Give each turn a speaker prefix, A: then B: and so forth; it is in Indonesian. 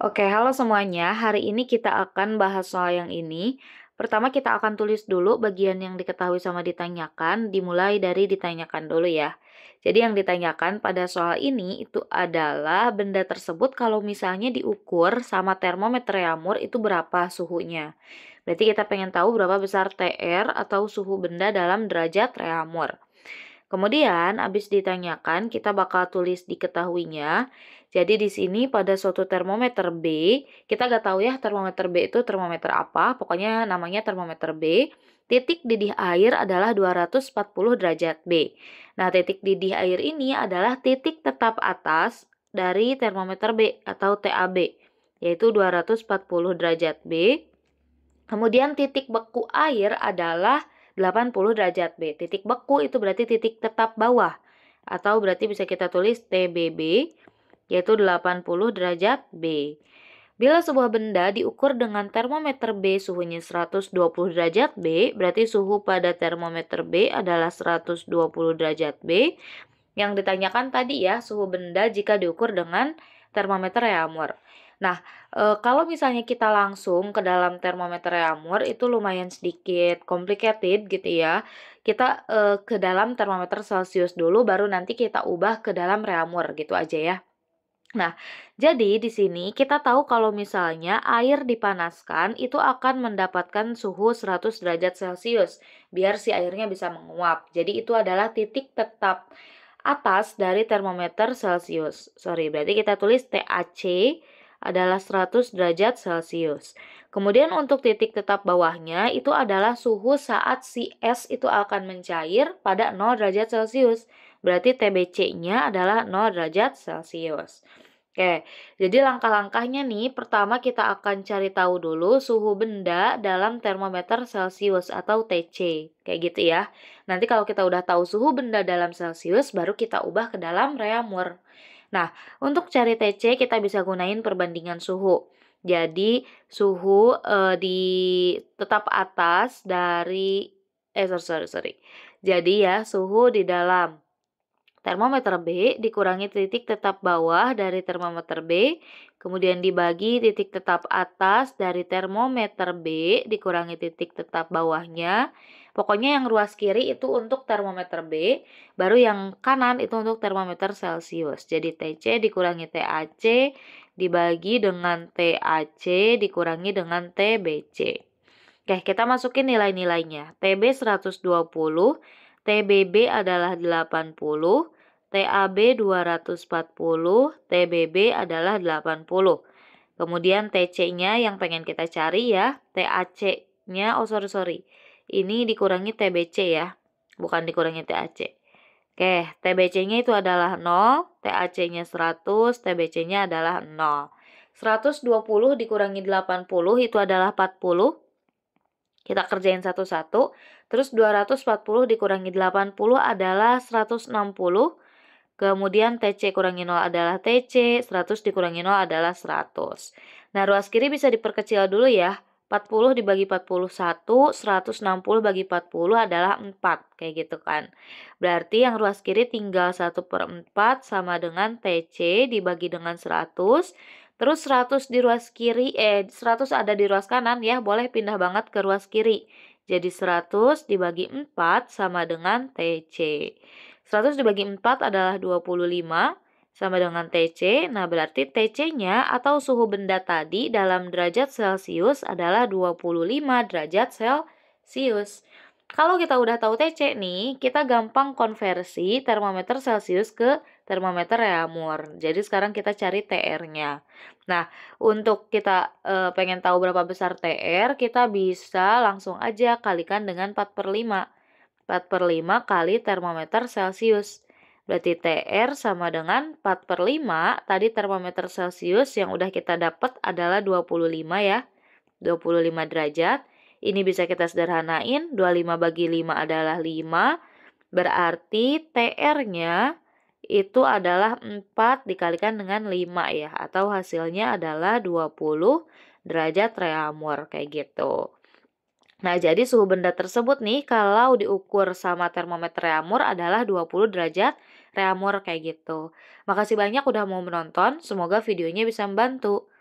A: Oke, halo semuanya. Hari ini kita akan bahas soal yang ini. Pertama kita akan tulis dulu bagian yang diketahui sama ditanyakan, dimulai dari ditanyakan dulu ya. Jadi yang ditanyakan pada soal ini itu adalah benda tersebut kalau misalnya diukur sama termometer Reaumur itu berapa suhunya. Berarti kita pengen tahu berapa besar TR atau suhu benda dalam derajat Reaumur. Kemudian, habis ditanyakan, kita bakal tulis diketahuinya. Jadi di sini pada suatu termometer B, kita nggak tahu ya termometer B itu termometer apa, pokoknya namanya termometer B. Titik didih air adalah 240 derajat B. Nah, titik didih air ini adalah titik tetap atas dari termometer B atau TAB, yaitu 240 derajat B. Kemudian titik beku air adalah 80 derajat B. Titik beku itu berarti titik tetap bawah. Atau berarti bisa kita tulis TBB, yaitu 80 derajat B. Bila sebuah benda diukur dengan termometer B suhunya 120 derajat B, berarti suhu pada termometer B adalah 120 derajat B. Yang ditanyakan tadi ya, suhu benda jika diukur dengan termometer Reaumur. Nah, kalau misalnya kita langsung ke dalam termometer Reaumur itu lumayan sedikit complicated gitu ya. Kita ke dalam termometer Celcius dulu baru nanti kita ubah ke dalam Reaumur gitu aja ya. Nah, jadi di sini kita tahu kalau misalnya air dipanaskan itu akan mendapatkan suhu 100 derajat Celcius biar si airnya bisa menguap. Jadi itu adalah titik tetap atas dari termometer Celcius. Sorry, berarti kita tulis TAC adalah 100 derajat Celcius. Kemudian untuk titik tetap bawahnya itu adalah suhu saat si es itu akan mencair pada 0 derajat Celcius. Berarti TBC-nya adalah 0 derajat Celcius. Oke, jadi langkah-langkahnya nih, pertama kita akan cari tahu dulu suhu benda dalam termometer Celcius atau TC, kayak gitu ya. Nanti kalau kita udah tahu suhu benda dalam Celcius, baru kita ubah ke dalam Reaumur. Nah, untuk cari TC kita bisa gunain perbandingan suhu. Jadi, suhu di tetap atas dari, sorry. Jadi ya, suhu di dalam termometer B dikurangi titik tetap bawah dari termometer B, kemudian dibagi titik tetap atas dari termometer B dikurangi titik tetap bawahnya. Pokoknya yang ruas kiri itu untuk termometer B, baru yang kanan itu untuk termometer Celcius. Jadi TC dikurangi TAC dibagi dengan TAC dikurangi dengan TBC. Oke, kita masukin nilai-nilainya. TB 120, TBB adalah 80, TAB 240, TBB adalah 80. Kemudian TC-nya yang pengen kita cari ya, TAC-nya, sorry. Ini dikurangi TBC ya, bukan dikurangi TAC. Oke, TBC-nya itu adalah 0, TAC-nya 100, TBC-nya adalah 0. 120 dikurangi 80 itu adalah 40. Kita kerjain satu-satu. Terus 240 dikurangi 80 adalah 160. Kemudian TC kurangi 0 adalah TC, 100 dikurangi 0 adalah 100. Nah, ruas kiri bisa diperkecil dulu ya. 40 dibagi 41, 160 bagi 40 adalah 4. Kayak gitu kan. Berarti yang ruas kiri tinggal 1/4 sama dengan TC dibagi dengan 100. Terus 100 di ruas kiri, 100 ada di ruas kanan ya, boleh pindah banget ke ruas kiri. Jadi 100 dibagi 4 sama dengan TC. 100 dibagi 4 adalah 25 sama dengan TC. Nah, berarti TC-nya atau suhu benda tadi dalam derajat Celcius adalah 25 derajat Celcius. Kalau kita udah tahu TC nih, kita gampang konversi termometer Celcius ke termometer Reaumur. Jadi sekarang kita cari TR-nya. Nah, untuk kita pengen tahu berapa besar TR, kita bisa langsung aja kalikan dengan 4/5. 4/5 kali termometer Celcius. Berarti TR sama dengan 4/5, tadi termometer Celcius yang udah kita dapat adalah 25 ya. 25 derajat. Ini bisa kita sederhanain, 25 bagi 5 adalah 5. Berarti TR-nya itu adalah 4 dikalikan dengan 5 ya. Atau hasilnya adalah 20 derajat Reaumur kayak gitu. Nah, jadi suhu benda tersebut nih kalau diukur sama termometer Reaumur adalah 20 derajat Reaumur kayak gitu. Makasih banyak udah mau menonton, semoga videonya bisa membantu.